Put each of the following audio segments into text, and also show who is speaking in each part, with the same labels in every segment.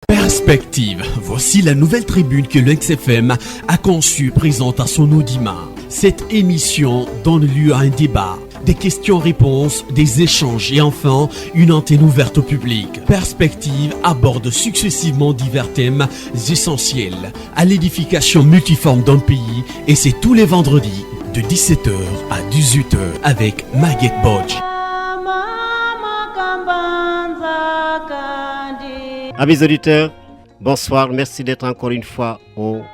Speaker 1: Perspective, voici la nouvelle tribune que le XFM a conçue, présente à son audimat. Cette émission donne lieu à un débat, des questions-réponses, des échanges et enfin une antenne ouverte au public. Perspective aborde successivement divers thèmes essentiels à l'édification multiforme d'un pays et c'est tous les vendredis de 17h à 18h avec Maguette Bodge.
Speaker 2: Amis auditeurs, bonsoir, merci d'être encore une fois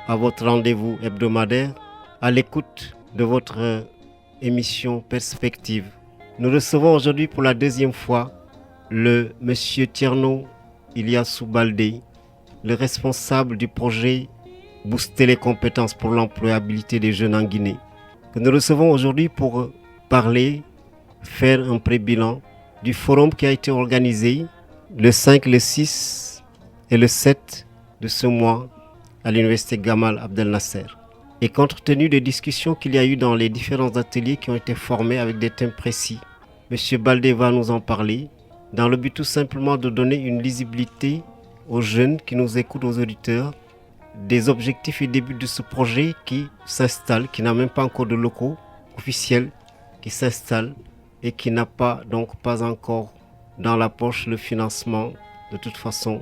Speaker 2: à votre rendez-vous hebdomadaire, à l'écoute de votre émission Perspective. Nous recevons aujourd'hui pour la deuxième fois le monsieur Thierno Iliassou Baldé, le responsable du projet Booster les compétences pour l'employabilité des jeunes en Guinée, que nous recevons aujourd'hui pour faire un pré-bilan du forum qui a été organisé le 5, le 6 et le 7 de ce mois à l'université Gamal Abdel Nasser. Et compte tenu des discussions qu'il y a eu dans les différents ateliers qui ont été formés avec des thèmes précis, M. Baldé va nous en parler dans le but tout simplement de donner une lisibilité aux jeunes qui nous écoutent, aux auditeurs, des objectifs et des buts de ce projet qui s'installe, qui n'a même pas encore de locaux officiels, qui s'installe et qui n'a pas encore dans la poche le financement de toute façon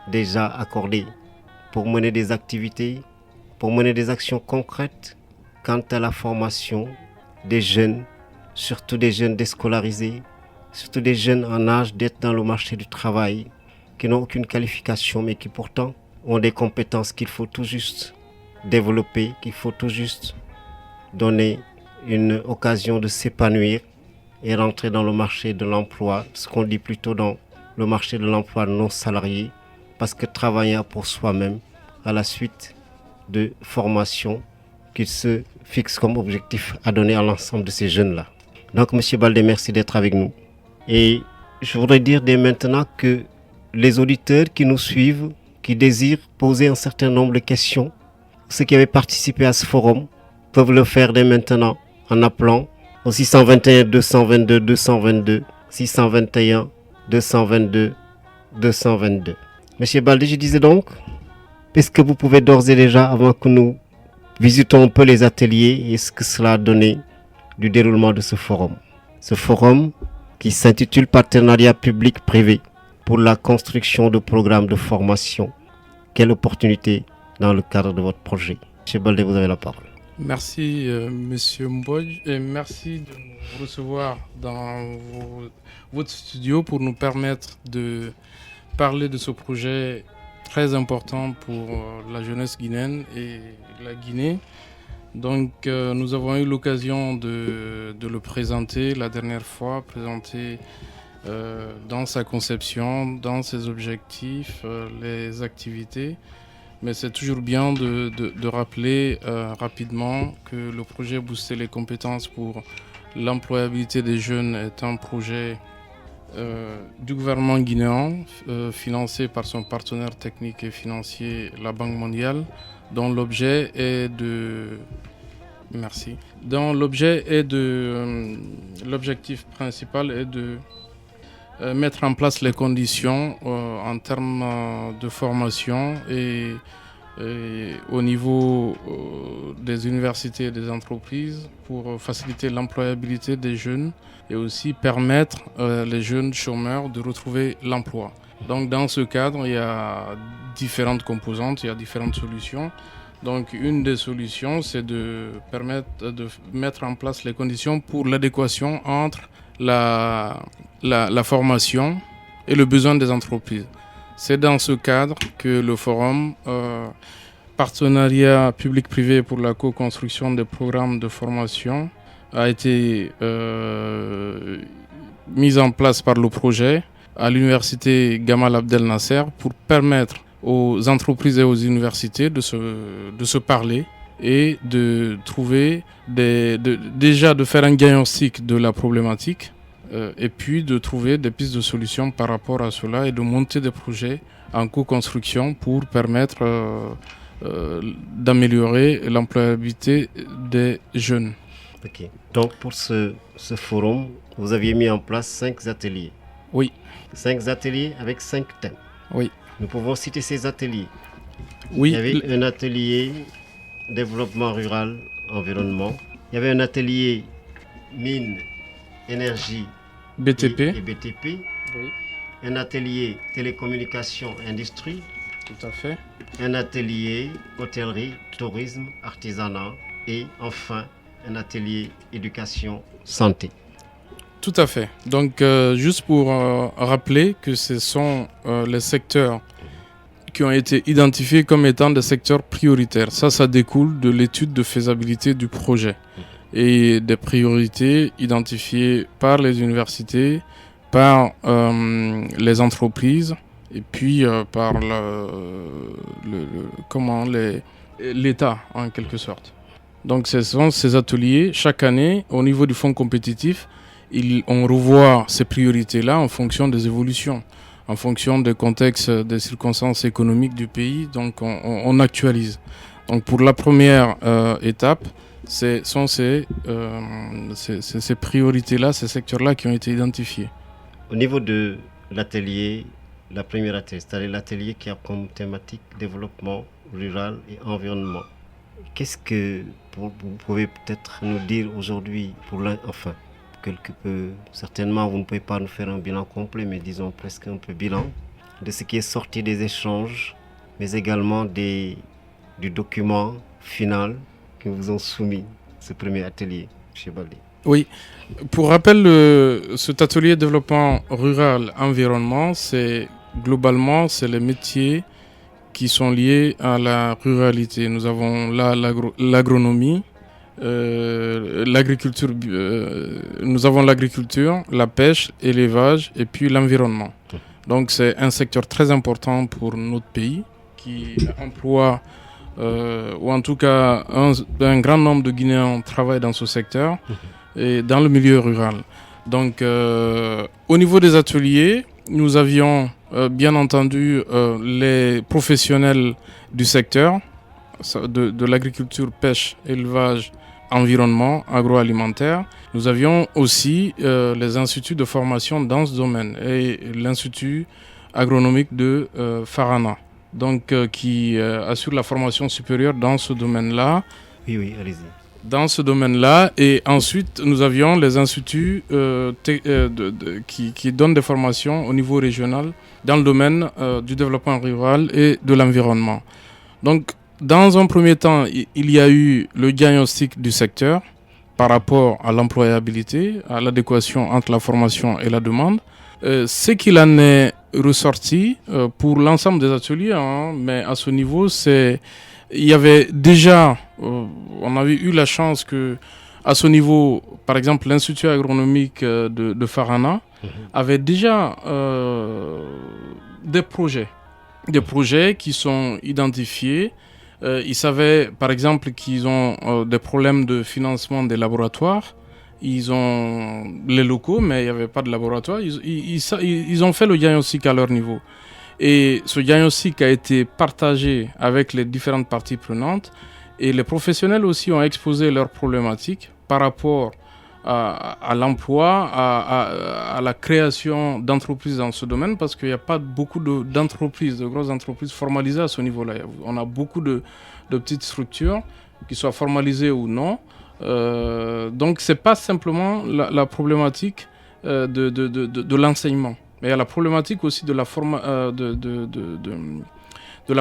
Speaker 2: déjà accordé pour mener des activités, pour mener des actions concrètes quant à la formation des jeunes, surtout des jeunes déscolarisés, surtout des jeunes en âge d'être dans le marché du travail, qui n'ont aucune qualification mais qui pourtant ont des compétences qu'il faut tout juste développer, qu'il faut tout juste donner une occasion de s'épanouir et rentrer dans le marché de l'emploi, ce qu'on dit plutôt dans le marché de l'emploi non salarié, parce que travailler pour soi-même à la suite de formations qu'il se fixe comme objectif à donner à l'ensemble de ces jeunes-là. Donc, M. Baldé, merci d'être avec nous. Et je voudrais dire dès maintenant que les auditeurs qui nous suivent, qui désirent poser un certain nombre de questions, ceux qui avaient participé à ce forum, peuvent le faire dès maintenant en appelant au 621 222 222, 621 222 222. Monsieur Baldé, je disais donc, est-ce que vous pouvez d'ores et déjà, avant que nous visitons un peu les ateliers et ce que cela a donné du déroulement de ce forum. Ce forum qui s'intitule Partenariat public-privé pour la construction de programmes de formation. Quelle opportunité dans le cadre de votre projet. Monsieur Baldé, vous avez la parole.
Speaker 3: Merci Monsieur Mbodj et merci de nous recevoir dans votre studio pour nous permettre de parler de ce projet très important pour la jeunesse guinéenne et la Guinée. Donc nous avons eu l'occasion de le présenter la dernière fois, dans sa conception, dans ses objectifs, les activités. Mais c'est toujours bien de rappeler rapidement que le projet Booster les compétences pour l'employabilité des jeunes est un projet du gouvernement guinéen, financé par son partenaire technique et financier, la Banque mondiale, dont l'objet est de... Merci. L'objectif principal est de mettre en place les conditions en termes de formation et au niveau des universités et des entreprises pour faciliter l'employabilité des jeunes et aussi permettre les jeunes chômeurs de retrouver l'emploi. Donc dans ce cadre, il y a différentes composantes, il y a différentes solutions. Donc une des solutions, c'est de permettre de mettre en place les conditions pour l'adéquation entre la formation et le besoin des entreprises. C'est dans ce cadre que le forum Partenariat public-privé pour la co-construction des programmes de formation a été mis en place par le projet à l'université Gamal Abdel Nasser pour permettre aux entreprises et aux universités de se parler et de trouver déjà de faire un diagnostic de la problématique et puis de trouver des pistes de solutions par rapport à cela et de monter des projets en co-construction pour permettre d'améliorer l'employabilité des jeunes.
Speaker 2: Ok. Donc pour ce forum, vous aviez mis en place 5 ateliers.
Speaker 3: Oui.
Speaker 2: 5 ateliers avec 5 thèmes.
Speaker 3: Oui.
Speaker 2: Nous pouvons citer ces ateliers.
Speaker 3: Oui.
Speaker 2: Il y avait un atelier développement rural, environnement. Il y avait un atelier mine, énergie
Speaker 3: BTP.
Speaker 2: et BTP.
Speaker 3: Oui.
Speaker 2: Un atelier télécommunications, industrie.
Speaker 3: Tout à fait.
Speaker 2: Un atelier hôtellerie, tourisme, artisanat. Et enfin, un atelier éducation, santé.
Speaker 3: Tout à fait. Donc, juste pour rappeler que ce sont les secteurs qui ont été identifiés comme étant des secteurs prioritaires. Ça découle de l'étude de faisabilité du projet et des priorités identifiées par les universités, par les entreprises et puis par l'État en quelque sorte. Donc, ce sont ces ateliers, chaque année, au niveau du fonds compétitif, on revoit ces priorités-là en fonction des évolutions, en fonction des contextes, des circonstances économiques du pays. Donc, on actualise. Donc, pour la première étape, ce sont ces priorités-là, ces secteurs-là qui ont été identifiés.
Speaker 2: Au niveau de l'atelier, la première atelier, c'est-à-dire l'atelier qui a comme thématique développement rural et environnement. Qu'est-ce que vous pouvez peut-être nous dire aujourd'hui, quelque peu, certainement vous ne pouvez pas nous faire un bilan complet, mais disons presque un peu bilan de ce qui est sorti des échanges, mais également du document final que vous ont soumis, ce premier atelier, M. Baldé.
Speaker 3: Oui, pour rappel, cet atelier développement rural environnement, globalement, c'est les métiers qui sont liés à la ruralité. Nous avons là l'agronomie, l'agriculture, nous avons l'agriculture, la pêche, l'élevage et puis l'environnement. Donc c'est un secteur très important pour notre pays qui emploie, ou en tout cas un grand nombre de Guinéens travaillent dans ce secteur et dans le milieu rural. Donc au niveau des ateliers, nous avions bien entendu les professionnels du secteur de l'agriculture, pêche, élevage, environnement, agroalimentaire. Nous avions aussi les instituts de formation dans ce domaine et l'institut agronomique de Farana, donc qui assure la formation supérieure dans ce domaine-là.
Speaker 2: Oui, allez-y.
Speaker 3: Dans ce domaine-là, et ensuite nous avions les instituts qui donnent des formations au niveau régional dans le domaine du développement rural et de l'environnement. Donc, dans un premier temps, il y a eu le diagnostic du secteur par rapport à l'employabilité, à l'adéquation entre la formation et la demande. Ce qu'il en est ressorti pour l'ensemble des ateliers, mais à ce niveau, il y avait déjà, on avait eu la chance que, à ce niveau, par exemple, l'Institut agronomique de Farana avait déjà des projets qui sont identifiés. Ils savaient, par exemple, qu'ils ont des problèmes de financement des laboratoires. Ils ont les locaux, mais il n'y avait pas de laboratoire. Ils ont fait le diagnostic à leur niveau. Et ce diagnostic a été partagé avec les différentes parties prenantes. Et les professionnels aussi ont exposé leurs problématiques par rapport à l'emploi, à la création d'entreprises dans ce domaine, parce qu'il n'y a pas beaucoup d'entreprises, de grosses entreprises formalisées à ce niveau-là. On a beaucoup de petites structures, qui soient formalisées ou non. Donc, ce n'est pas simplement la problématique de l'enseignement, mais il y a la problématique aussi de la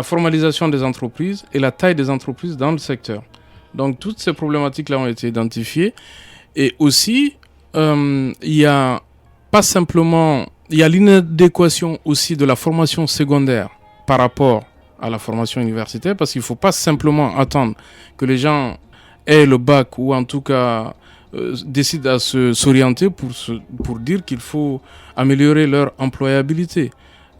Speaker 3: formalisation des entreprises et la taille des entreprises dans le secteur. Donc, toutes ces problématiques-là ont été identifiées. Et aussi, il y a l'inadéquation aussi de la formation secondaire par rapport à la formation universitaire, parce qu'il ne faut pas simplement attendre que les gens aient le bac ou en tout cas décident à s'orienter pour dire qu'il faut améliorer leur employabilité.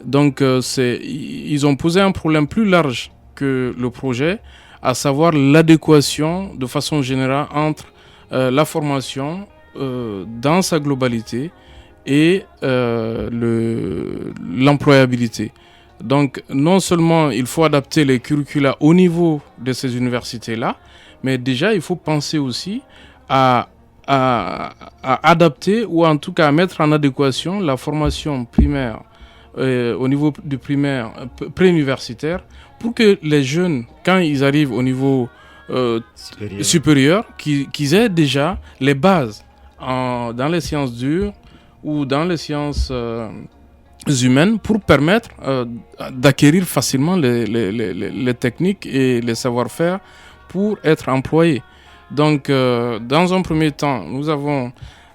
Speaker 3: Donc, ils ont posé un problème plus large que le projet, à savoir l'adéquation de façon générale entre la formation dans sa globalité et l'employabilité. Donc, non seulement il faut adapter les curricula au niveau de ces universités-là, mais déjà, il faut penser aussi à adapter ou en tout cas à mettre en adéquation la formation primaire au niveau du primaire, préuniversitaire, pour que les jeunes, quand ils arrivent au niveau supérieur, qu'ils aient déjà les bases dans les sciences dures ou dans les sciences humaines pour permettre d'acquérir facilement les techniques et les savoir-faire pour être employés. Donc, dans un premier temps, nous avons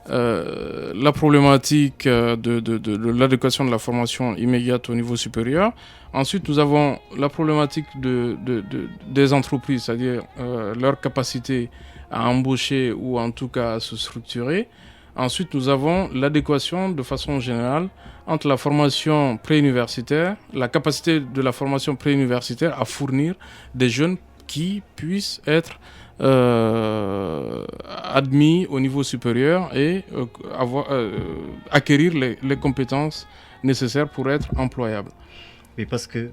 Speaker 3: la problématique de l'adéquation de la formation immédiate au niveau supérieur. Ensuite, nous avons la problématique des entreprises, c'est-à-dire leur capacité à embaucher ou en tout cas à se structurer. Ensuite, nous avons l'adéquation de façon générale entre la formation préuniversitaire, la capacité de la formation préuniversitaire à fournir des jeunes qui puissent être admis au niveau supérieur et acquérir les compétences nécessaires pour être employables.
Speaker 2: Oui, parce que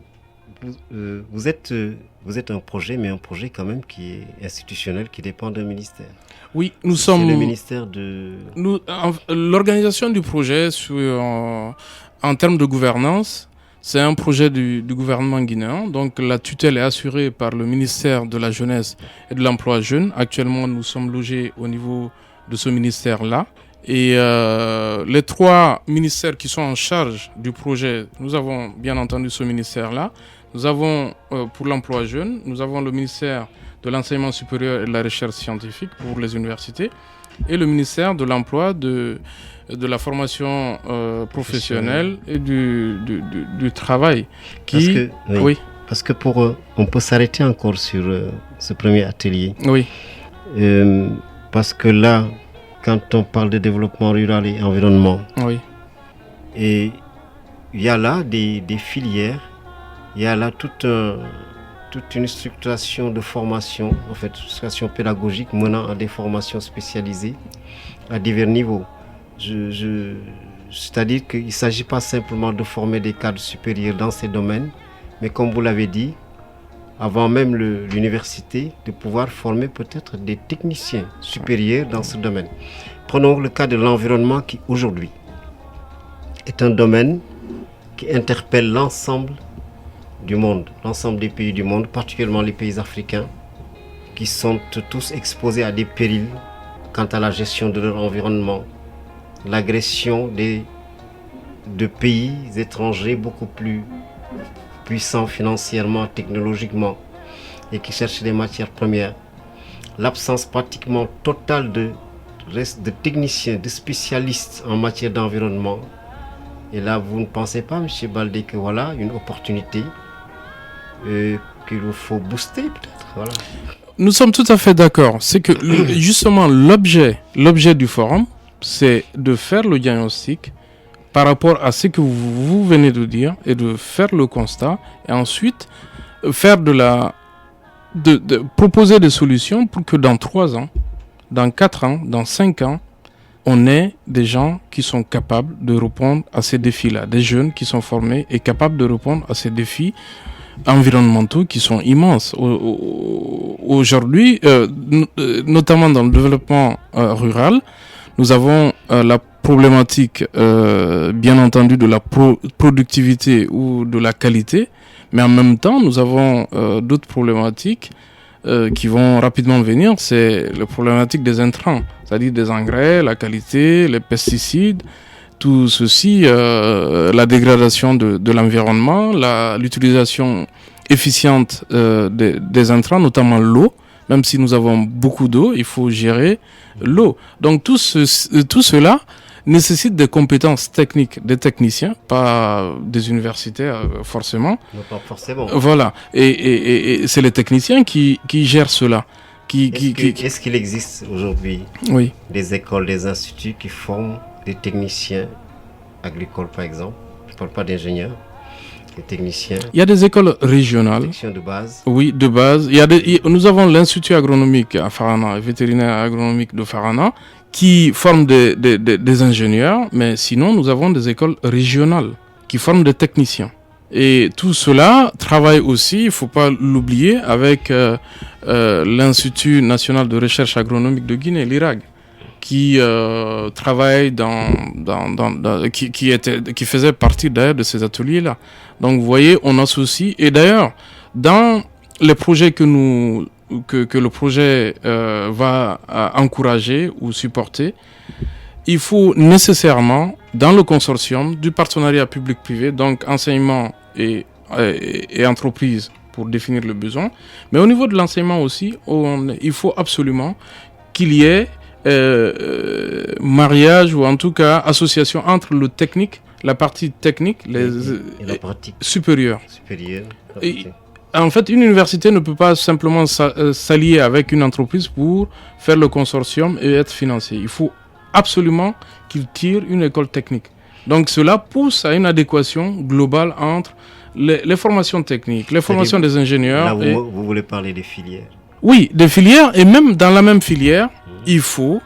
Speaker 2: vous êtes un projet, mais un projet quand même qui est institutionnel, qui dépend d'un ministère.
Speaker 3: Oui, nous sommes...
Speaker 2: C'est le ministère de...
Speaker 3: L'organisation du projet en termes de gouvernance, c'est un projet du gouvernement guinéen. Donc la tutelle est assurée par le ministère de la Jeunesse et de l'Emploi jeune. Actuellement, nous sommes logés au niveau de ce ministère-là. Et les 3 ministères qui sont en charge du projet, nous avons bien entendu ce ministère-là. Nous avons pour l'emploi jeune, nous avons le ministère de l'enseignement supérieur et de la recherche scientifique pour les universités et le ministère de l'emploi, de la formation professionnelle et du travail.
Speaker 2: Parce que on peut s'arrêter encore sur ce premier atelier.
Speaker 3: Oui.
Speaker 2: Parce que là, quand on parle de développement rural et environnement,
Speaker 3: oui.
Speaker 2: Et il y a là des filières, il y a là toute une structuration de formation, en fait, structuration pédagogique menant à des formations spécialisées à divers niveaux. C'est-à-dire qu'il ne s'agit pas simplement de former des cadres supérieurs dans ces domaines, mais comme vous l'avez dit, avant même l'université, de pouvoir former peut-être des techniciens supérieurs dans ce domaine. Prenons le cas de l'environnement qui aujourd'hui est un domaine qui interpelle l'ensemble du monde, l'ensemble des pays du monde, particulièrement les pays africains, qui sont tous exposés à des périls quant à la gestion de leur environnement, l'agression de pays étrangers beaucoup plus puissants financièrement, technologiquement, et qui cherchent des matières premières. L'absence pratiquement totale de techniciens, de spécialistes en matière d'environnement. Et là, vous ne pensez pas, M. Baldé, que voilà une opportunité qu'il faut booster peut-être, voilà.
Speaker 3: Nous sommes tout à fait d'accord. C'est que justement l'objet du forum, c'est de faire le diagnostic par rapport à ce que vous venez de dire et de faire le constat et ensuite faire de proposer des solutions pour que dans 3 ans, dans 4 ans, dans 5 ans, on ait des gens qui sont capables de répondre à ces défis-là, des jeunes qui sont formés et capables de répondre à ces défis environnementaux qui sont immenses. Aujourd'hui, notamment dans le développement rural, nous avons la problématique, bien entendu, de la productivité ou de la qualité, mais en même temps, nous avons d'autres problématiques qui vont rapidement venir, c'est la problématique des intrants, c'est-à-dire des engrais, la qualité, les pesticides, tout ceci, la dégradation de l'environnement, l'utilisation efficiente des intrants, notamment l'eau. Même si nous avons beaucoup d'eau, il faut gérer l'eau. Donc tout cela nécessite des compétences techniques des techniciens, pas des universitaires forcément.
Speaker 2: Non, pas forcément.
Speaker 3: Voilà. Et c'est les techniciens qui gèrent cela.
Speaker 2: Est-ce qu'il existe aujourd'hui des écoles, des instituts qui forment des techniciens agricoles, par exemple? Je ne parle pas d'ingénieurs. Des techniciens.
Speaker 3: Il y a des écoles régionales.
Speaker 2: De base.
Speaker 3: Oui, de base. Nous avons l'Institut agronomique à Farana, vétérinaire agronomique de Farana, qui forme des ingénieurs, mais sinon nous avons des écoles régionales qui forment des techniciens. Et tout cela travaille aussi, il ne faut pas l'oublier, avec l'Institut national de recherche agronomique de Guinée, l'IRAG, qui travaillent qui faisaient partie d'ailleurs de ces ateliers-là. Donc vous voyez, on associe. Et d'ailleurs, dans les projets que le projet va encourager ou supporter, il faut nécessairement, dans le consortium, du partenariat public-privé, donc enseignement et entreprise pour définir le besoin. Mais au niveau de l'enseignement aussi, il faut absolument qu'il y ait mariage ou en tout cas association entre le technique, la partie technique, et la pratique supérieure. En fait, une université ne peut pas simplement s'allier avec une entreprise pour faire le consortium et être financé. Il faut absolument qu'il tire une école technique. Donc cela pousse à une adéquation globale entre les formations techniques, les formations des ingénieurs.
Speaker 2: Là, vous voulez parler des filières?
Speaker 3: Oui, des filières, et même dans la même filière, il faut,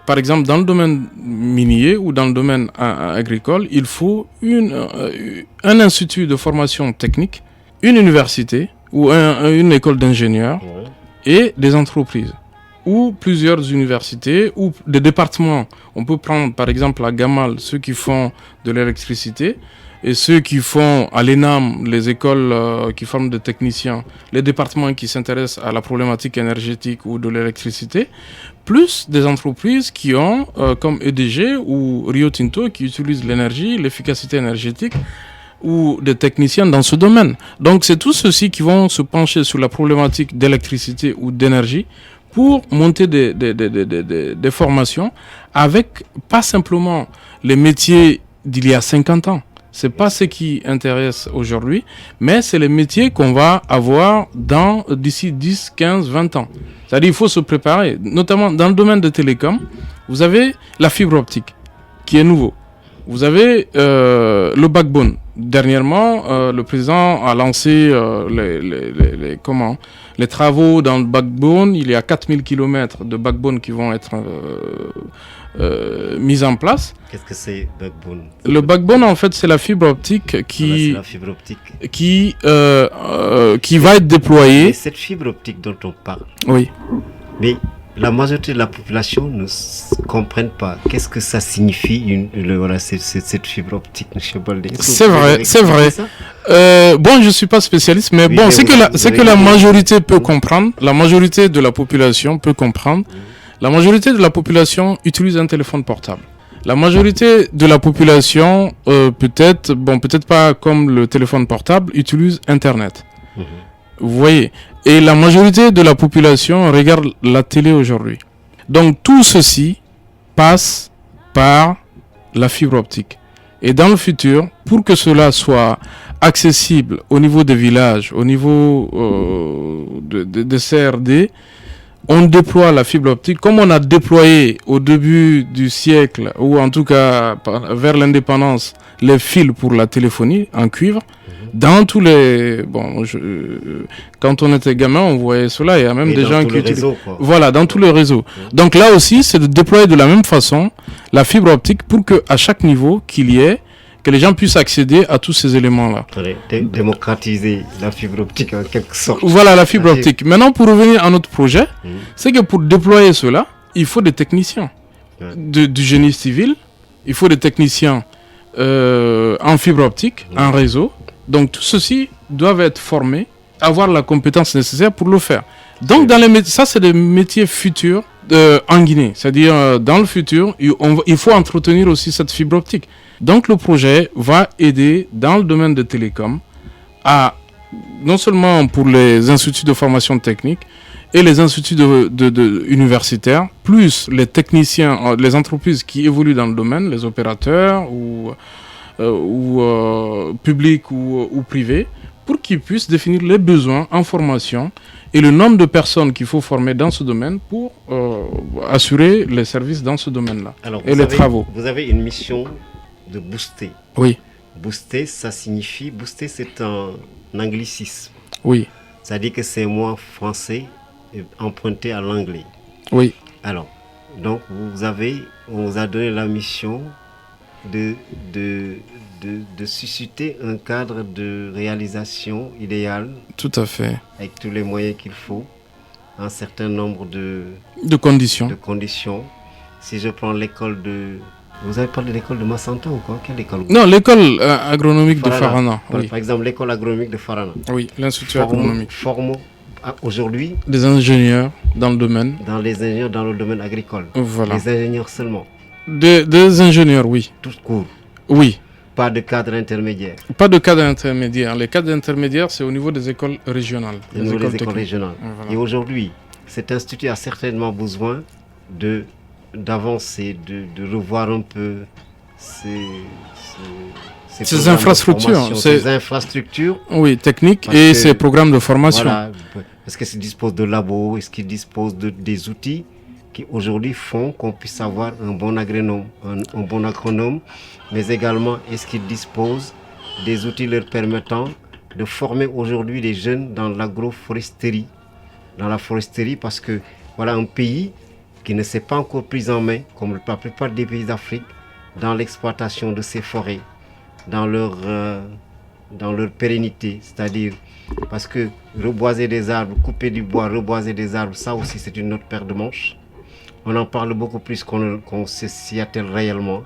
Speaker 3: par exemple, dans le domaine minier ou dans le domaine agricole, il faut un institut de formation technique, une université ou une école d'ingénieurs et des entreprises ou plusieurs universités ou des départements. On peut prendre par exemple à Gamal ceux qui font de l'électricité et ceux qui font à l'ENAM, les écoles qui forment des techniciens, les départements qui s'intéressent à la problématique énergétique ou de l'électricité, plus des entreprises qui ont comme EDG ou Rio Tinto qui utilisent l'énergie, l'efficacité énergétique, ou des techniciens dans ce domaine. Donc c'est tous ceux-ci qui vont se pencher sur la problématique d'électricité ou d'énergie pour monter des formations avec pas simplement les métiers d'il y a 50 ans. C'est pas ce qui intéresse aujourd'hui, mais c'est les métiers qu'on va avoir d'ici 10, 15, 20 ans. C'est-à-dire qu'il faut se préparer, notamment dans le domaine des télécoms. Vous avez la fibre optique qui est nouveau. Vous avez le backbone. Dernièrement, le président a lancé les travaux dans le backbone. Il y a 4000 km de backbone qui vont être mis en place.
Speaker 2: Qu'est-ce que c'est backbone?
Speaker 3: Le backbone, en fait, c'est la fibre optique qui va être déployée.
Speaker 2: Et cette fibre optique dont on parle.
Speaker 3: Oui.
Speaker 2: Mais la majorité de la population ne comprenne pas qu'est-ce que ça signifie cette fibre optique, M. Baldé.
Speaker 3: C'est vrai. Bon, je suis pas spécialiste, mais oui, bon, c'est que la majorité peut comprendre. La majorité de la population peut comprendre. La majorité de la population utilise un téléphone portable. La majorité de la population, peut-être pas comme le téléphone portable, utilise Internet. Vous voyez. Et la majorité de la population regarde la télé aujourd'hui. Donc tout ceci passe par la fibre optique. Et dans le futur, pour que cela soit accessible au niveau des villages, au niveau des CRD, on déploie la fibre optique comme on a déployé au début du siècle, ou en tout cas vers l'indépendance, les fils pour la téléphonie en cuivre. Dans tous les... quand on était gamin, on voyait cela. Il y a même des gens qui utilisent... Voilà, dans tous les réseaux. Donc là aussi, c'est de déployer de la même façon la fibre optique pour qu'à chaque niveau que les gens puissent accéder à tous ces éléments-là.
Speaker 2: Démocratiser la fibre optique en quelque sorte.
Speaker 3: Voilà, la fibre optique. Maintenant, pour revenir à notre projet, c'est que pour déployer cela, il faut des techniciens du génie civil, il faut des techniciens en fibre optique, en réseau. Donc, tout ceci doivent être formés, avoir la compétence nécessaire pour le faire. Donc, ça, c'est des métiers futurs en Guinée. C'est-à-dire, dans le futur, il faut entretenir aussi cette fibre optique. Donc, le projet va aider dans le domaine des télécoms non seulement pour les instituts de formation technique et les instituts universitaires, plus les techniciens, les entreprises qui évoluent dans le domaine, les opérateurs ou publics ou privés, pour qu'ils puissent définir les besoins en formation et le nombre de personnes qu'il faut former dans ce domaine pour assurer les services dans ce domaine-là et les travaux.
Speaker 2: Vous avez une mission de booster.
Speaker 3: Oui.
Speaker 2: Booster, ça signifie... Booster, c'est un anglicisme.
Speaker 3: Oui.
Speaker 2: Ça dit que c'est un mot français emprunté à l'anglais.
Speaker 3: Oui.
Speaker 2: Alors, donc, on vous a donné la mission de susciter un cadre de réalisation idéal.
Speaker 3: Tout à fait.
Speaker 2: Avec tous les moyens qu'il faut, un certain nombre de
Speaker 3: conditions.
Speaker 2: si je prends l'école de... Vous avez parlé de l'école de Massanta ou quoi? Quelle école?
Speaker 3: Non, l'école agronomique de Farana. Oui.
Speaker 2: Par exemple, l'école agronomique de Farana.
Speaker 3: Oui, l'institut agronomique.
Speaker 2: Forme aujourd'hui
Speaker 3: des ingénieurs dans le domaine.
Speaker 2: Dans les ingénieurs dans le domaine agricole.
Speaker 3: Voilà.
Speaker 2: Les ingénieurs seulement.
Speaker 3: Des ingénieurs, oui.
Speaker 2: Tout court.
Speaker 3: Oui.
Speaker 2: Pas de cadre intermédiaire.
Speaker 3: Pas de cadre intermédiaire. Les cadres intermédiaires, c'est au niveau des écoles régionales.
Speaker 2: Au niveau des écoles régionales.
Speaker 3: Voilà.
Speaker 2: Et aujourd'hui, cet institut a certainement besoin d'avancer, de revoir un peu
Speaker 3: ces infrastructures.
Speaker 2: Ces infrastructures.
Speaker 3: Oui, techniques et ces programmes de formation.
Speaker 2: Voilà. Est-ce qu'ils disposent de labos? Est-ce qu'ils disposent des outils qui aujourd'hui font qu'on puisse avoir un bon agronome, mais également est-ce qu'ils disposent des outils leur permettant de former aujourd'hui les jeunes dans l'agroforesterie, dans la foresterie, parce que voilà un pays qui ne s'est pas encore pris en main, comme la plupart des pays d'Afrique, dans l'exploitation de ces forêts, dans leur pérennité, c'est-à-dire parce que reboiser des arbres, couper du bois, reboiser des arbres, ça aussi c'est une autre paire de manches. On en parle beaucoup plus qu'on s'y attelle réellement.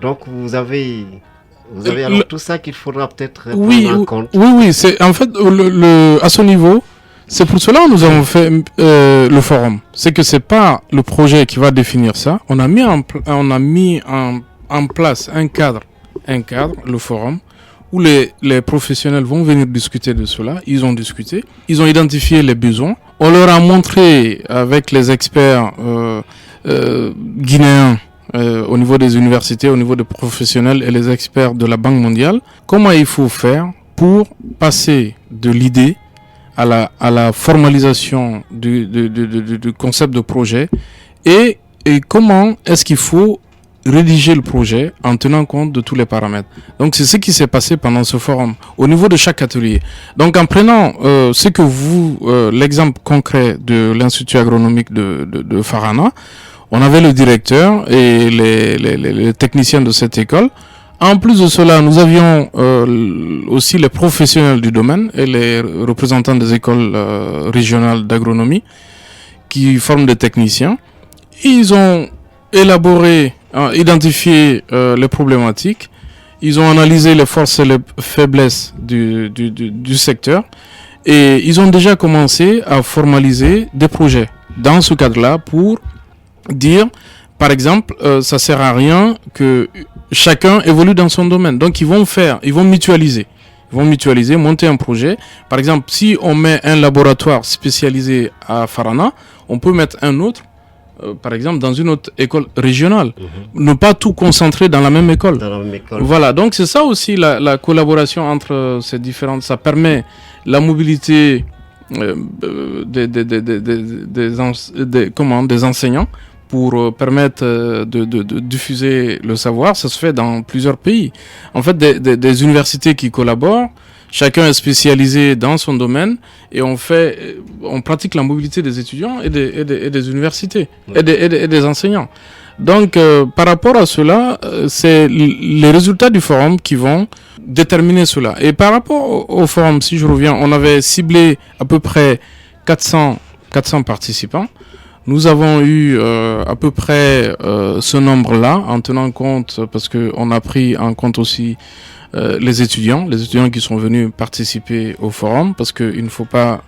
Speaker 2: Donc vous avez alors tout ça qu'il faudra peut-être prendre en compte.
Speaker 3: Oui, c'est en fait à ce niveau, c'est pour cela que nous avons fait le forum. C'est que c'est pas le projet qui va définir ça. On a mis en place un cadre, le forum, où les professionnels vont venir discuter de cela. Ils ont discuté, ils ont identifié les besoins. On leur a montré avec les experts guinéens au niveau des universités, au niveau des professionnels et les experts de la Banque mondiale, comment il faut faire pour passer de l'idée à la formalisation du concept de projet et comment est-ce qu'il faut rédiger le projet en tenant compte de tous les paramètres. Donc c'est ce qui s'est passé pendant ce forum au niveau de chaque atelier. Donc en prenant ce que l'exemple concret de l'Institut agronomique de Farana, on avait le directeur et les techniciens de cette école. En plus de cela, nous avions aussi les professionnels du domaine et les représentants des écoles régionales d'agronomie qui forment des techniciens. Ils ont élaboré, identifié les problématiques. Ils ont analysé les forces et les faiblesses du secteur. Et ils ont déjà commencé à formaliser des projets dans ce cadre-là pour dire, par exemple, ça sert à rien que chacun évolue dans son domaine. Donc ils vont mutualiser. Ils vont mutualiser, monter un projet. Par exemple, si on met un laboratoire spécialisé à Farana, on peut mettre un autre, par exemple, dans une autre école régionale. Ne pas tout concentrer dans la même école. Voilà, donc c'est ça aussi la collaboration entre ces différentes. Ça permet la mobilité des enseignants pour permettre de diffuser le savoir. Ça se fait dans plusieurs pays. En fait, des universités qui collaborent, chacun est spécialisé dans son domaine et on pratique la mobilité des étudiants et des universités et des enseignants. Donc, par rapport à cela, c'est les résultats du forum qui vont déterminer cela. Et par rapport au forum, si je reviens, on avait ciblé à peu près 400 participants. Nous avons eu à peu près ce nombre-là en tenant compte, parce qu'on a pris en compte aussi les étudiants qui sont venus participer au forum, parce qu'il ne faut pas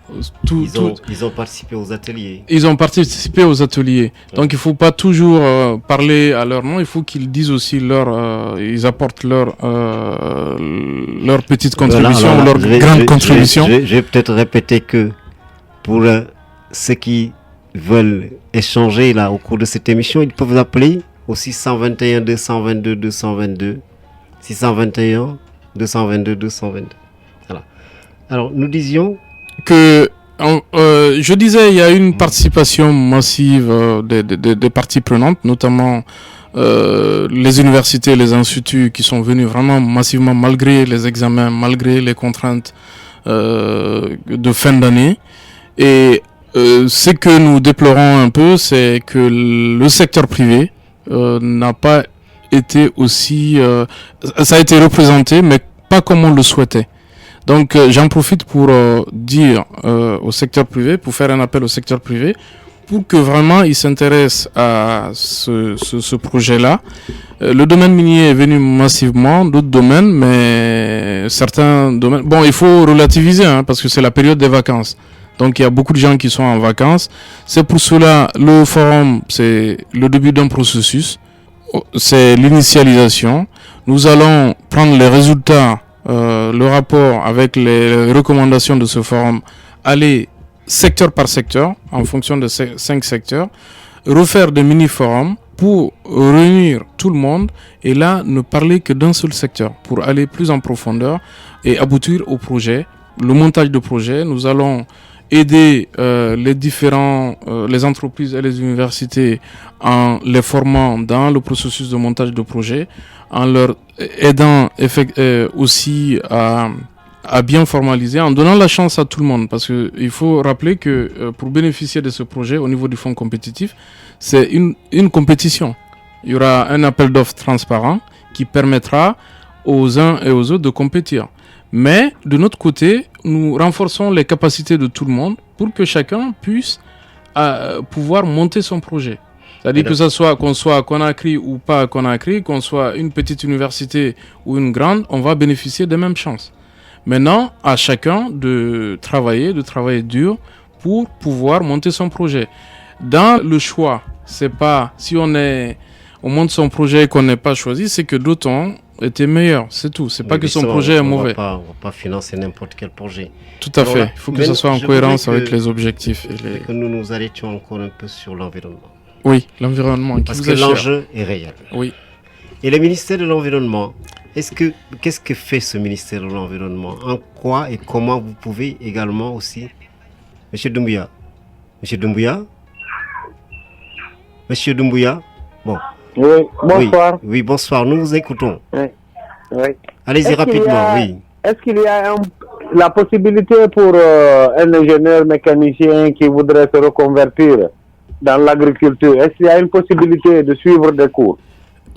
Speaker 2: Ils ont participé aux ateliers.
Speaker 3: Ils ont participé aux ateliers. Ouais. Donc il ne faut pas toujours parler à leur nom, il faut qu'ils disent aussi ils apportent leur petite contribution, leur grande contribution.
Speaker 2: Je vais peut-être répéter que pour ceux qui veulent échanger là au cours de cette émission, ils peuvent appeler au 621 222 222 621 222 222. Voilà. Alors nous disions
Speaker 3: que je disais il y a une participation massive des parties prenantes, notamment les universités, les instituts qui sont venus vraiment massivement malgré les examens, malgré les contraintes de fin d'année. Et ce que nous déplorons un peu, c'est que le secteur privé n'a pas été aussi... ça a été représenté, mais pas comme on le souhaitait. Donc j'en profite pour dire au secteur privé, pour faire un appel au secteur privé, pour que vraiment ils s'intéressent à ce projet-là. Le domaine minier est venu massivement, d'autres domaines, mais certains domaines... Bon, il faut relativiser, parce que c'est la période des vacances. Donc, il y a beaucoup de gens qui sont en vacances. C'est pour cela, le forum, c'est le début d'un processus. C'est l'initialisation. Nous allons prendre les résultats, le rapport avec les recommandations de ce forum, aller secteur par secteur, en fonction de ces 5 secteurs, refaire des mini-forums pour réunir tout le monde et là, ne parler que d'un seul secteur pour aller plus en profondeur et aboutir au projet. Le montage de projet, nous allons aider les entreprises et les universités en les formant dans le processus de montage de projet, en leur aidant aussi à bien formaliser, en donnant la chance à tout le monde. Parce que il faut rappeler que pour bénéficier de ce projet au niveau du fonds compétitif, c'est une compétition. Il y aura un appel d'offres transparent qui permettra aux uns et aux autres de compétir. Mais de notre côté, nous renforçons les capacités de tout le monde pour que chacun puisse pouvoir monter son projet. C'est-à-dire que qu'on soit à Conakry ou pas à Conakry, qu'on soit une petite université ou une grande, on va bénéficier des mêmes chances. Maintenant, à chacun de travailler dur pour pouvoir monter son projet. Dans le choix, c'est pas si on monte son projet et qu'on n'est pas choisi, c'est que d'autres ont été meilleurs, c'est tout. C'est pas que son projet est mauvais.
Speaker 2: On va pas financer n'importe quel projet.
Speaker 3: Tout à fait. Il faut que ça soit en cohérence avec les objectifs.
Speaker 2: Que nous nous arrêtions encore un peu sur l'environnement.
Speaker 3: Oui, l'environnement.
Speaker 2: Parce que l'enjeu est réel.
Speaker 3: Oui.
Speaker 2: Et le ministère de l'Environnement, qu'est-ce que fait ce ministère de l'Environnement? En quoi et comment vous pouvez également aussi... Monsieur Doumbouya. Bon.
Speaker 4: Oui, bonsoir.
Speaker 2: Oui, bonsoir, nous vous écoutons.
Speaker 4: Oui.
Speaker 2: Allez-y rapidement, oui.
Speaker 4: Est-ce qu'il y a la possibilité pour un ingénieur mécanicien qui voudrait se reconvertir dans l'agriculture? Est-ce qu'il y a une possibilité de suivre des cours?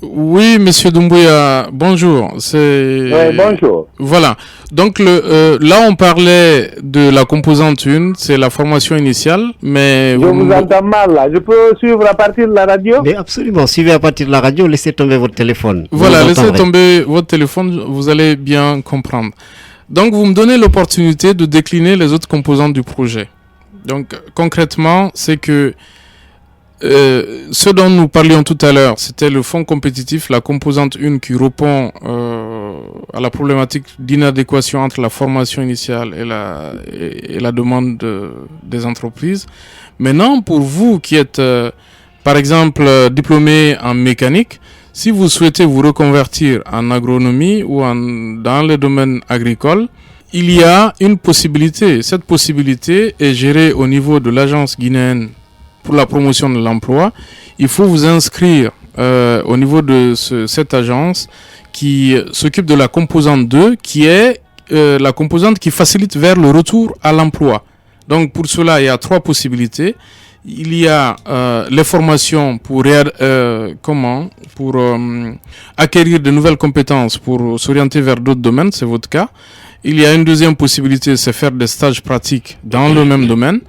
Speaker 3: Oui, monsieur Doumbouya, bonjour.
Speaker 4: Oui, bonjour.
Speaker 3: Voilà. Donc, là, on parlait de la composante 1, c'est la formation initiale, mais...
Speaker 4: Je vous entends mal, là. Je peux suivre à partir de la radio?
Speaker 2: Mais absolument. Suivez à partir de la radio, laissez tomber votre téléphone.
Speaker 3: Voilà, laissez tomber votre téléphone, vous allez bien comprendre. Donc, vous me donnez l'opportunité de décliner les autres composantes du projet. Donc, concrètement, c'est que ce dont nous parlions tout à l'heure, c'était le fonds compétitif, la composante 1 qui répond à la problématique d'inadéquation entre la formation initiale et la demande des entreprises. Maintenant, pour vous qui êtes, par exemple, diplômé en mécanique, si vous souhaitez vous reconvertir en agronomie ou dans le domaine agricole, il y a une possibilité. Cette possibilité est gérée au niveau de l'agence guinéenne pour la promotion de l'emploi. Il faut vous inscrire au niveau de cette agence qui s'occupe de la composante 2, qui est la composante qui facilite vers le retour à l'emploi. Donc pour cela, il y a 3 possibilités. Il y a les formations pour acquérir de nouvelles compétences pour s'orienter vers d'autres domaines, c'est votre cas. Il y a une deuxième possibilité, c'est faire des stages pratiques dans le même domaine,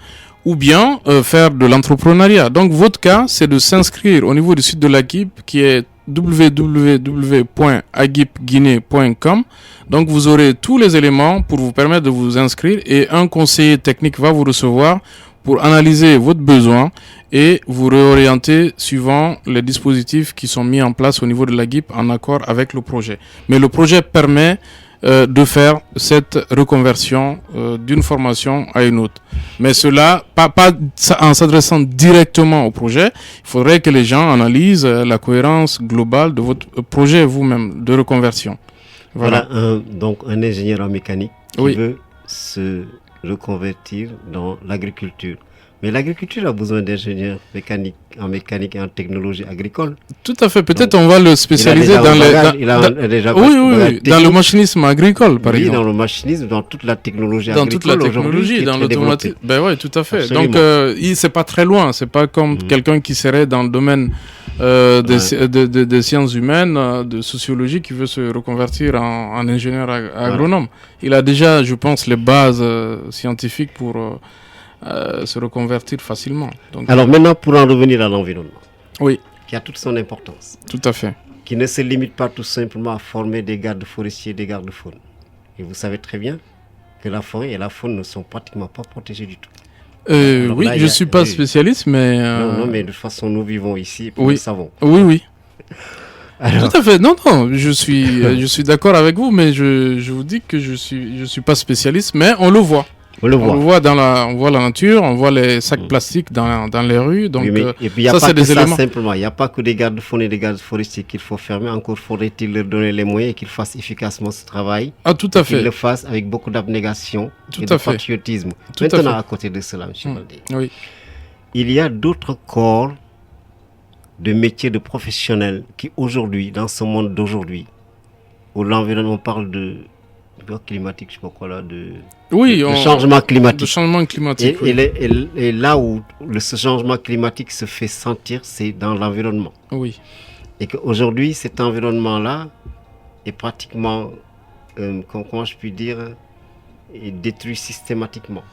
Speaker 3: ou bien faire de l'entrepreneuriat. Donc votre cas, c'est de s'inscrire au niveau du site de l'AGIP qui est www.agipguinée.com. Donc vous aurez tous les éléments pour vous permettre de vous inscrire et un conseiller technique va vous recevoir pour analyser votre besoin et vous réorienter suivant les dispositifs qui sont mis en place au niveau de l'AGIP en accord avec le projet. Mais le projet permet de faire cette reconversion d'une formation à une autre. Mais cela, pas en s'adressant directement au projet, il faudrait que les gens analysent la cohérence globale de votre projet vous-même de reconversion.
Speaker 2: Voilà donc un ingénieur en mécanique qui veut se reconvertir dans l'agriculture. Mais l'agriculture a besoin d'ingénieurs en mécanique et en technologie agricole.
Speaker 3: Tout à fait. Peut-être on va le spécialiser dans le machinisme agricole, par exemple.
Speaker 2: Dans le machinisme, dans toute la technologie agricole.
Speaker 3: Dans toute la technologie, dans l'automatique. Ben oui, tout à fait. Absolument. Donc, c'est pas très loin. C'est pas comme quelqu'un qui serait dans le domaine des sciences humaines, de sociologie, qui veut se reconvertir en ingénieur agronome. Il a déjà, je pense, les bases scientifiques pour se reconvertir facilement. Donc,
Speaker 2: Alors maintenant, pour en revenir à l'environnement,
Speaker 3: oui,
Speaker 2: qui a toute son importance,
Speaker 3: tout à fait.
Speaker 2: qui ne se limite pas tout simplement à former des gardes forestiers, des gardes faunes. Et vous savez très bien que la forêt et la faune ne sont pratiquement pas protégées du tout. Alors
Speaker 3: Oui,
Speaker 2: là,
Speaker 3: je ne suis pas spécialiste, mais...
Speaker 2: Non, mais de toute façon, nous vivons ici et puis
Speaker 3: oui.
Speaker 2: nous savons.
Speaker 3: Oui.
Speaker 2: Alors,
Speaker 3: tout à fait. Non, je suis d'accord avec vous, mais je vous dis que je suis pas spécialiste, mais on le voit.
Speaker 2: on le voit.
Speaker 3: On le voit on voit la nature, on voit les sacs plastiques dans les rues. Donc,
Speaker 2: Oui, et puis il n'y a
Speaker 3: ça,
Speaker 2: pas
Speaker 3: c'est
Speaker 2: que
Speaker 3: des
Speaker 2: ça
Speaker 3: éléments.
Speaker 2: simplement. Il n'y a pas que des gardes faunes et des gardes forestiers qu'il faut fermer. Encore faudrait-il leur donner les moyens et qu'ils fassent efficacement ce travail.
Speaker 3: Ah, tout à
Speaker 2: Qu'ils
Speaker 3: fait.
Speaker 2: le fassent avec beaucoup d'abnégation
Speaker 3: Tout
Speaker 2: et
Speaker 3: à
Speaker 2: de
Speaker 3: fait.
Speaker 2: patriotisme.
Speaker 3: Tout à
Speaker 2: Maintenant,
Speaker 3: fait.
Speaker 2: à côté de cela, M. Baldé,
Speaker 3: Oui.
Speaker 2: il y a d'autres corps de métiers de professionnels qui aujourd'hui, dans ce monde d'aujourd'hui, où l'environnement, on parle de climatique, je sais pas quoi là,
Speaker 3: Oui,
Speaker 2: de changement climatique.
Speaker 3: de changement climatique. Oui.
Speaker 2: Et là où ce changement climatique se fait sentir, c'est dans l'environnement.
Speaker 3: Oui.
Speaker 2: Et qu'aujourd'hui, cet environnement-là est pratiquement, comment je puis dire, est détruit systématiquement,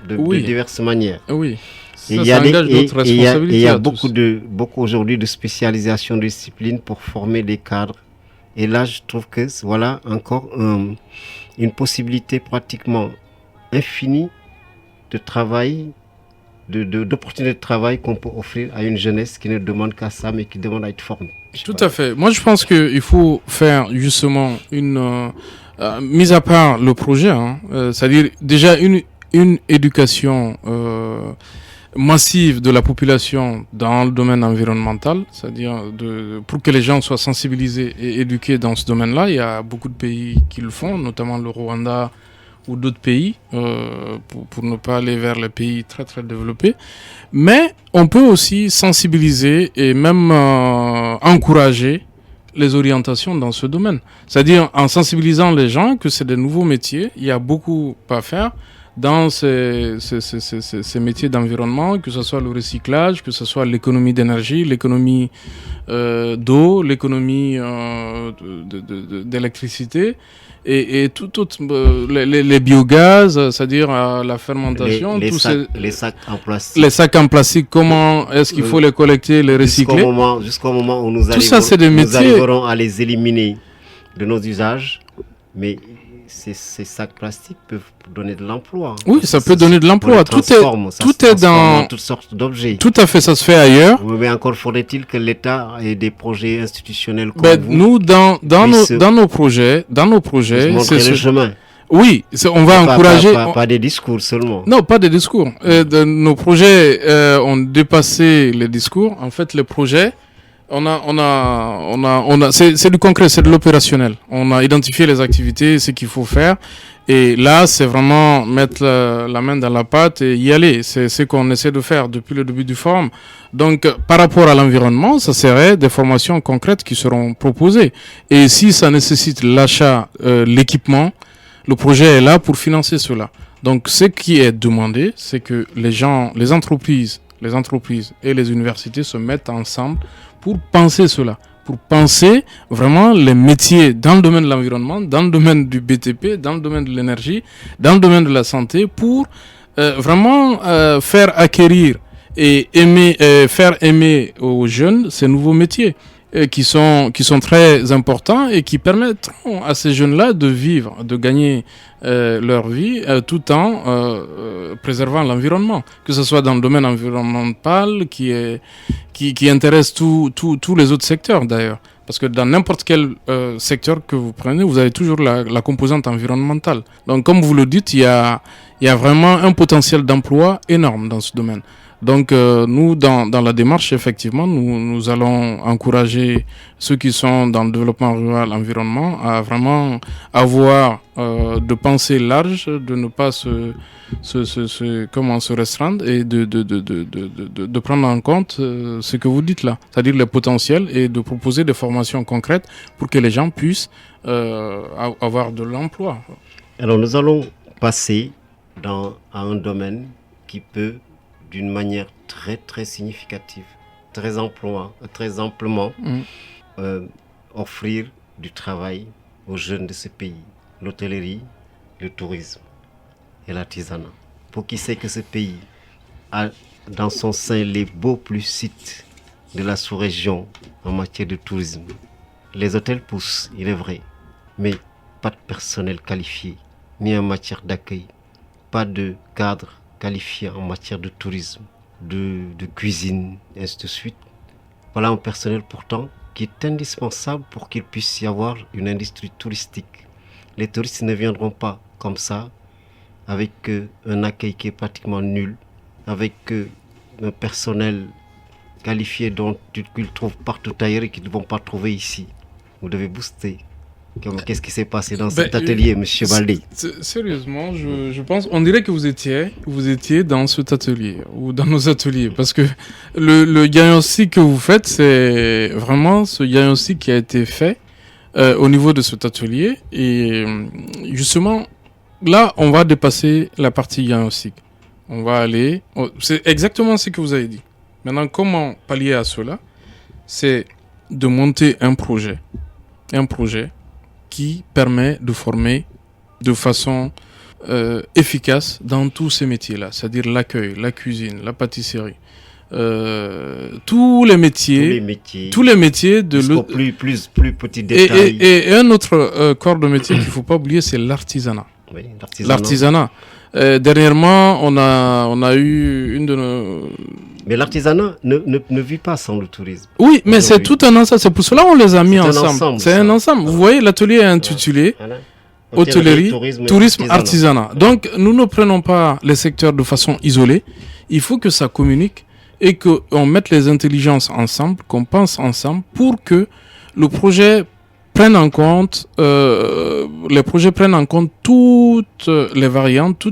Speaker 2: de diverses manières.
Speaker 3: Oui.
Speaker 2: Et il y a beaucoup aujourd'hui de spécialisation de disciplines pour former des cadres. Et là, je trouve que voilà encore une possibilité pratiquement infinie de travail, d'opportunités de travail qu'on peut offrir à une jeunesse qui ne demande qu'à ça, mais qui demande à être formée.
Speaker 3: Tout à fait. Moi, je pense qu'il faut faire justement une mise à part le projet, c'est-à-dire déjà une éducation massive de la population dans le domaine environnemental, c'est-à-dire pour que les gens soient sensibilisés et éduqués dans ce domaine-là. Il y a beaucoup de pays qui le font, notamment le Rwanda ou d'autres pays, pour ne pas aller vers les pays très très développés. Mais on peut aussi sensibiliser et même encourager les orientations dans ce domaine. C'est-à-dire en sensibilisant les gens que c'est des nouveaux métiers, il y a beaucoup à faire dans ces métiers d'environnement, que ce soit le recyclage, que ce soit l'économie d'énergie, l'économie d'eau, l'économie d'électricité et les biogaz, c'est-à-dire la fermentation,
Speaker 2: les sacs en plastique.
Speaker 3: Les sacs en plastique, comment est-ce qu'il faut les collecter, les recycler?
Speaker 2: Jusqu'au moment où nous
Speaker 3: arriverons
Speaker 2: à les éliminer de nos usages, mais ces sacs plastiques peuvent donner de l'emploi.
Speaker 3: Oui, ça peut donner de l'emploi. Tout est dans
Speaker 2: toutes sortes d'objets.
Speaker 3: Tout à fait, ça se fait ailleurs.
Speaker 2: Oui, mais encore faudrait-il que l'État ait des projets institutionnels comme vous.
Speaker 3: Nous, dans nos projets,
Speaker 2: c'est le chemin.
Speaker 3: Oui, on va encourager.
Speaker 2: Pas des discours seulement.
Speaker 3: Non, pas des discours. Nos projets ont dépassé les discours. En fait, les projets. C'est du concret, c'est de l'opérationnel. On a identifié les activités, ce qu'il faut faire. Et là, c'est vraiment mettre la main dans la pâte et y aller. C'est ce qu'on essaie de faire depuis le début du forum. Donc, par rapport à l'environnement, ça serait des formations concrètes qui seront proposées. Et si ça nécessite l'achat, l'équipement, le projet est là pour financer cela. Donc, ce qui est demandé, c'est que les entreprises et les universités se mettent ensemble pour penser cela, pour penser vraiment les métiers dans le domaine de l'environnement, dans le domaine du BTP, dans le domaine de l'énergie, dans le domaine de la santé, pour vraiment faire acquérir et faire aimer aux jeunes ces nouveaux métiers qui sont très importants et qui permettront à ces jeunes-là de vivre, de gagner leur vie tout en préservant l'environnement, que ce soit dans le domaine environnemental qui intéresse tous les autres secteurs d'ailleurs. Parce que dans n'importe quel secteur que vous prenez, vous avez toujours la composante environnementale. Donc comme vous le dites, il y a vraiment un potentiel d'emploi énorme dans ce domaine. Donc nous, dans la démarche, effectivement, nous allons encourager ceux qui sont dans le développement rural, environnement, à vraiment avoir de pensée large, de ne pas se restreindre et de prendre en compte ce que vous dites là, c'est-à-dire le potentiel, et de proposer des formations concrètes pour que les gens puissent avoir de l'emploi.
Speaker 2: Alors nous allons passer à un domaine qui peut, d'une manière très très significative, très amplement, offrir du travail aux jeunes de ce pays, l'hôtellerie, le tourisme et l'artisanat. pour qui sait que ce pays a dans son sein les beaux plus sites de la sous-région en matière de tourisme. Les hôtels poussent, il est vrai, mais pas de personnel qualifié, ni en matière d'accueil, pas de cadre qualifié en matière de tourisme, de cuisine, et ainsi de suite. Voilà un personnel pourtant qui est indispensable pour qu'il puisse y avoir une industrie touristique. Les touristes ne viendront pas comme ça, avec un accueil qui est pratiquement nul, avec un personnel qualifié dont qu'ils trouvent partout ailleurs et qu'ils ne vont pas trouver ici. Vous devez booster. Qu'est-ce qui s'est passé dans cet atelier, Monsieur Baldé?
Speaker 3: Sérieusement, je pense, on dirait que vous étiez dans cet atelier ou dans nos ateliers, parce que le diagnostic que vous faites, c'est vraiment ce diagnostic qui a été fait au niveau de cet atelier. Et justement, là, on va dépasser la partie diagnostic. On va aller, c'est exactement ce que vous avez dit. Maintenant, comment pallier à cela? C'est de monter un projet qui permet de former de façon efficace dans tous ces métiers-là, c'est-à-dire l'accueil, la cuisine, la pâtisserie, tous les métiers de
Speaker 2: plus petit détail.
Speaker 3: Et un autre corps de métier qu'il faut pas oublier, c'est l'artisanat.
Speaker 2: Oui,
Speaker 3: l'artisanat. Dernièrement, on a eu une de nos...
Speaker 2: Mais l'artisanat ne vit pas sans le tourisme.
Speaker 3: Oui, mais c'est tout un ensemble. C'est pour cela qu'on les a mis ensemble. C'est un ensemble. Vous voyez, l'atelier est intitulé Hôtellerie, tourisme, artisanat. Donc, nous ne prenons pas les secteurs de façon isolée. Il faut que ça communique et qu'on mette les intelligences ensemble, qu'on pense ensemble pour que le projet prenne en compte, les projets prennent en compte toutes les variantes, tous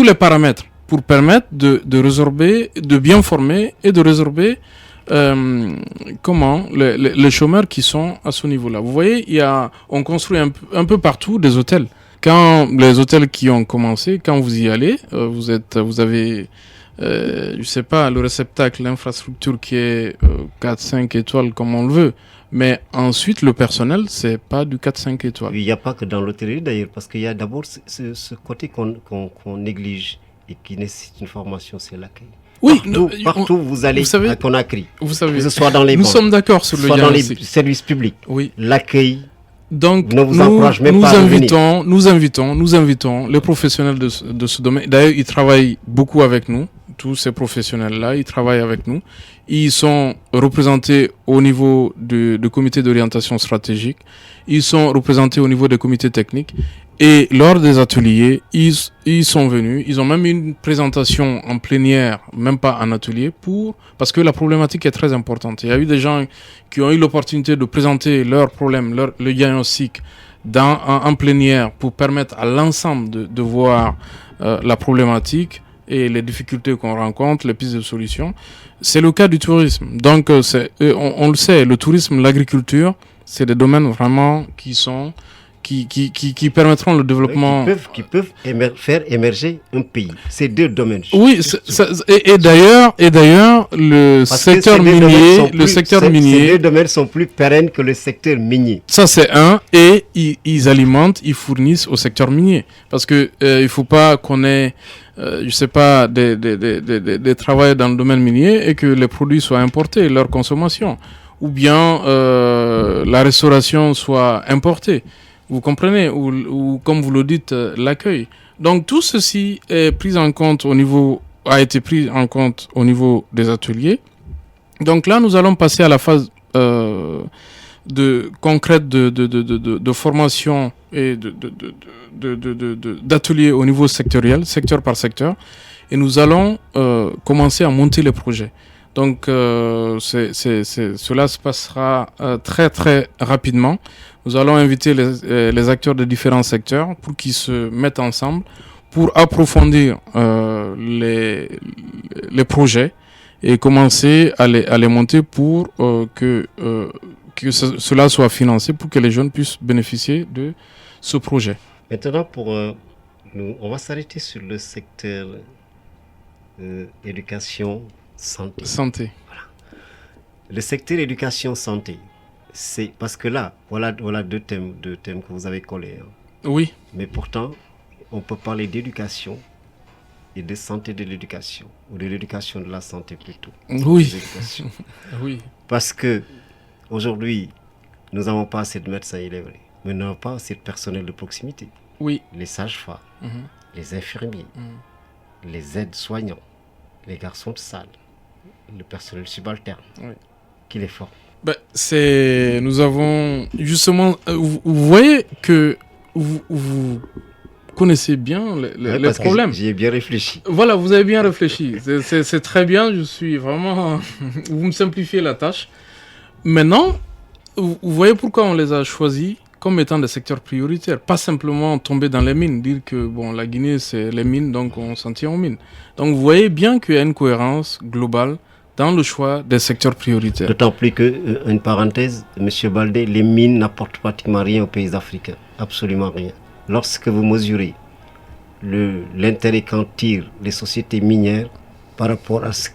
Speaker 3: les paramètres pour permettre de résorber, de bien former et de résorber les chômeurs qui sont à ce niveau-là. Vous voyez, on construit un peu partout des hôtels. Quand les hôtels qui ont commencé, quand vous y allez, vous avez je sais pas, le réceptacle, l'infrastructure qui est 4-5 étoiles comme on le veut. Mais ensuite, le personnel, c'est pas du 4-5 étoiles.
Speaker 2: Il n'y a pas que dans l'hôtellerie d'ailleurs, parce qu'il y a d'abord ce côté qu'on néglige et qui nécessite une formation, c'est l'accueil.
Speaker 3: Oui,
Speaker 2: partout vous allez à Conakry,
Speaker 3: vous savez,
Speaker 2: que ce soit dans les
Speaker 3: banques, sommes d'accord sur le
Speaker 2: dans les services publics.
Speaker 3: Oui.
Speaker 2: L'accueil.
Speaker 3: Donc,
Speaker 2: ne vous encourage même pas à venir.
Speaker 3: Nous invitons les professionnels de ce domaine. D'ailleurs, ils travaillent beaucoup avec nous. Tous ces professionnels-là, ils travaillent avec nous. Ils sont représentés au niveau du comité d'orientation stratégique. Ils sont représentés au niveau des comités techniques. Et lors des ateliers, ils sont venus. Ils ont même eu une présentation en plénière, même pas en atelier, parce que la problématique est très importante. Il y a eu des gens qui ont eu l'opportunité de présenter leurs problèmes, le diagnostic en plénière pour permettre à l'ensemble de voir la problématique et les difficultés qu'on rencontre, les pistes de solutions. C'est le cas du tourisme. Donc, on le sait, le tourisme, l'agriculture, c'est des domaines vraiment qui permettront le développement.
Speaker 2: Qui peuvent faire émerger un pays. Ces deux domaines.
Speaker 3: Oui, et d'ailleurs, le secteur minier,
Speaker 2: ces deux domaines sont plus pérennes que le secteur minier.
Speaker 3: Ça, c'est un, et ils alimentent, ils fournissent au secteur minier. Parce que, il faut pas qu'on ait, je sais pas, des travailleurs dans le domaine minier et que les produits soient importés, leur consommation. Ou bien, la restauration soit importée. Vous comprenez, ou comme vous le dites, l'accueil. Donc tout ceci est a été pris en compte au niveau des ateliers. Donc là, nous allons passer à la phase concrète de formation et d'ateliers au niveau sectoriel, secteur par secteur, et nous allons commencer à monter les projets. Donc cela se passera très très rapidement. Nous allons inviter les acteurs de différents secteurs pour qu'ils se mettent ensemble pour approfondir les projets et commencer à les monter pour que cela soit financé, pour que les jeunes puissent bénéficier de ce projet.
Speaker 2: Maintenant, on va s'arrêter sur le secteur éducation santé. Voilà. Le secteur éducation-santé, c'est parce que là, voilà deux thèmes que vous avez collés. Hein.
Speaker 3: Oui.
Speaker 2: Mais pourtant, on peut parler d'éducation et de santé de l'éducation, ou de l'éducation de la santé plutôt.
Speaker 3: Oui. Oui.
Speaker 2: Parce que aujourd'hui, nous n'avons pas assez de médecins, il est vrai, mais nous n'avons pas assez de personnel de proximité.
Speaker 3: Oui.
Speaker 2: Les sages-femmes, les infirmiers, les aides-soignants, les garçons de salle, le personnel subalterne, qui les forme.
Speaker 3: Nous avons justement, vous voyez que vous connaissez bien les problèmes.
Speaker 2: J'y ai bien réfléchi.
Speaker 3: Voilà, vous avez bien réfléchi. C'est très bien, je suis vraiment... vous me simplifiez la tâche. Maintenant, vous voyez pourquoi on les a choisis comme étant des secteurs prioritaires. Pas simplement tomber dans les mines, dire que la Guinée c'est les mines, donc on s'en tient aux mines. Donc vous voyez bien qu'il y a une cohérence globale dans le choix des secteurs prioritaires.
Speaker 2: D'autant plus que, une parenthèse, M. Baldé, les mines n'apportent pratiquement rien aux pays africains. Absolument rien. Lorsque vous mesurez l'intérêt qu'en tirent les sociétés minières par rapport à ce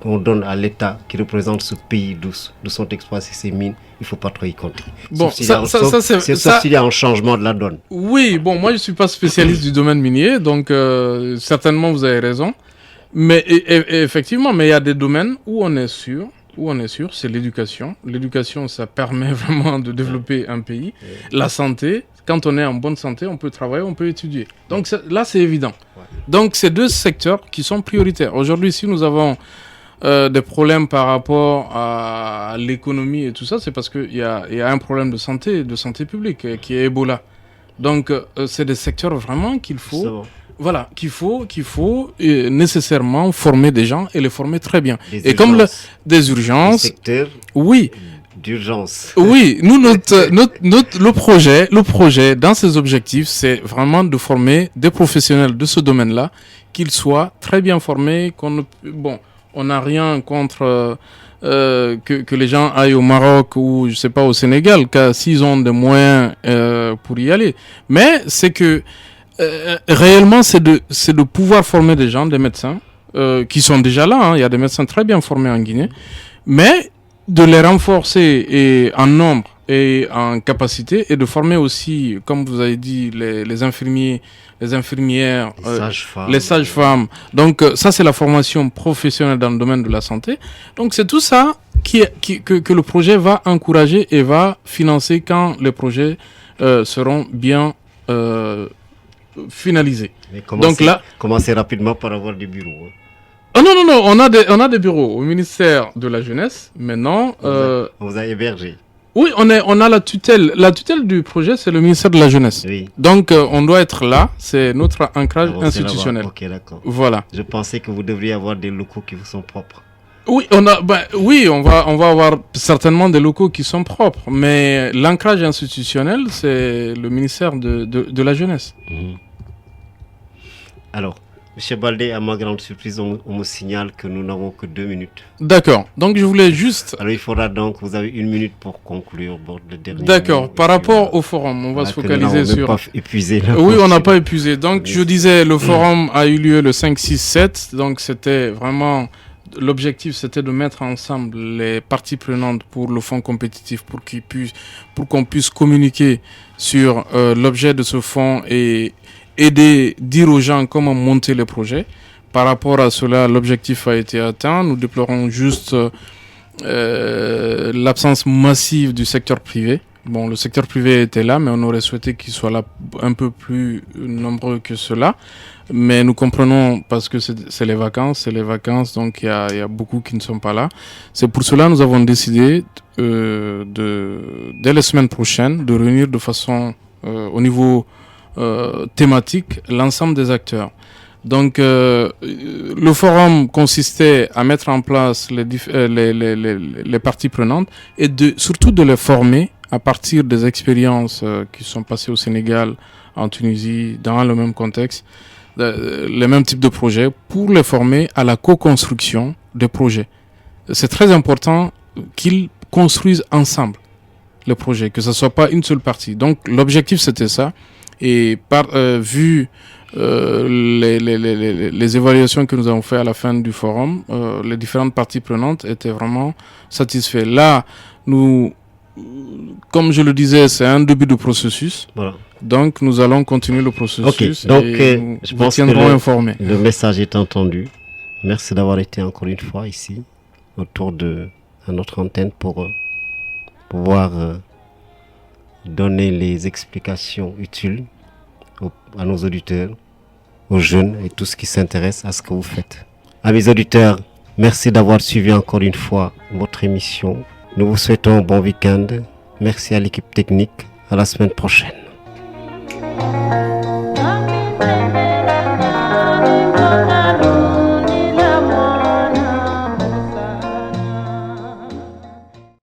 Speaker 2: qu'on donne à l'État qui représente ce pays d'où sont exploitées ces mines, il ne faut pas trop y compter. Sauf s'il y a un changement de la donne.
Speaker 3: Oui, moi je ne suis pas spécialiste du domaine minier, donc certainement vous avez raison. Mais effectivement, il y a des domaines où on est sûr, c'est l'éducation. L'éducation, ça permet vraiment de développer un pays. La santé, quand on est en bonne santé, on peut travailler, on peut étudier. Donc là, c'est évident. Donc, c'est deux secteurs qui sont prioritaires. Aujourd'hui, si nous avons des problèmes par rapport à l'économie et tout ça, c'est parce qu'il y a un problème de santé publique qui est Ebola. Donc, c'est des secteurs vraiment qu'il faut... Voilà, qu'il faut nécessairement former des gens et les former très bien. Des urgences.
Speaker 2: Le secteur d'urgence.
Speaker 3: Oui, le projet dans ses objectifs, c'est vraiment de former des professionnels de ce domaine-là, qu'ils soient très bien formés, on n'a rien contre que les gens aillent au Maroc ou je sais pas au Sénégal, car s'ils ont des moyens pour y aller. Mais c'est que réellement, c'est de pouvoir former des gens, des médecins, qui sont déjà là. Il y a des médecins très bien formés en Guinée. Mais de les renforcer en nombre et en capacité, et de former aussi, comme vous avez dit, les infirmiers, les infirmières, les sages-femmes. Donc ça, c'est la formation professionnelle dans le domaine de la santé. Donc c'est tout ça que le projet va encourager et va financer quand les projets seront bien finalisé.
Speaker 2: Mais commencez rapidement par avoir des bureaux.
Speaker 3: Non, on a des bureaux au ministère de la Jeunesse. Maintenant,
Speaker 2: on vous a hébergé.
Speaker 3: Oui, on a la tutelle. La tutelle du projet, c'est le ministère de la Jeunesse.
Speaker 2: Oui.
Speaker 3: Donc, on doit être là. C'est notre ancrage institutionnel.
Speaker 2: Ok, d'accord.
Speaker 3: Voilà.
Speaker 2: Je pensais que vous devriez avoir des locaux qui vous sont propres.
Speaker 3: Oui, on va avoir certainement des locaux qui sont propres, mais l'ancrage institutionnel, c'est le ministère de la Jeunesse.
Speaker 2: Alors, M. Baldé, à ma grande surprise, on me signale que nous n'avons que 2 minutes.
Speaker 3: D'accord, donc je voulais juste...
Speaker 2: Alors il faudra donc, vous avez 1 minute pour conclure le dernier.
Speaker 3: D'accord, par rapport au forum, on va se focaliser sur...
Speaker 2: Pas épuisé, là.
Speaker 3: Oui, on n'a pas épuisé. Donc je disais, le forum a eu lieu le 5, 6, 7, donc c'était vraiment... L'objectif, c'était de mettre ensemble les parties prenantes pour le fonds compétitif, pour qu'on puisse communiquer sur l'objet de ce fonds et dire aux gens comment monter les projets. Par rapport à cela, l'objectif a été atteint. Nous déplorons juste l'absence massive du secteur privé. Bon, le secteur privé était là, mais on aurait souhaité qu'il soit là un peu plus nombreux que cela. Mais nous comprenons parce que c'est les vacances, donc il y a beaucoup qui ne sont pas là. C'est pour cela que nous avons décidé dès les semaines prochaines de réunir de façon au niveau thématique l'ensemble des acteurs. Donc le forum consistait à mettre en place les parties prenantes et surtout de les former à partir des expériences qui sont passées au Sénégal, en Tunisie, dans le même contexte, les mêmes types de projets, pour les former à la co-construction des projets. C'est très important qu'ils construisent ensemble les projets, que ce ne soit pas une seule partie. Donc l'objectif c'était ça, et vu les évaluations que nous avons fait à la fin du forum, les différentes parties prenantes étaient vraiment satisfaites. Là, comme je le disais, c'est un début de processus.
Speaker 2: Voilà.
Speaker 3: Donc nous allons continuer le processus.
Speaker 2: Ok, donc
Speaker 3: et
Speaker 2: je
Speaker 3: vous
Speaker 2: pense que
Speaker 3: tiendrons informés.
Speaker 2: le message est entendu. Merci d'avoir été encore une fois ici, autour de notre antenne pour pouvoir donner les explications utiles à nos auditeurs, aux jeunes et tous qui s'intéressent à ce que vous faites. Amis auditeurs, merci d'avoir suivi encore une fois votre émission. Nous vous souhaitons un bon week-end. Merci à l'équipe technique. À la semaine prochaine.